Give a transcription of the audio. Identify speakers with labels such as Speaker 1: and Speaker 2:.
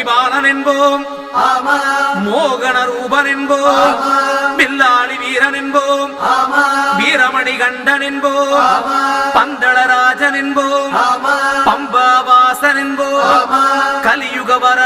Speaker 1: மணிபாலன் என்போம், மோகன ரூபன் என்போம், பில்லாளி வீரன் என்போம், வீரமணி கண்டன் என்போம், பந்தளராஜன் என்போம், பம்பாவாசன் என்போம், கலியுக வர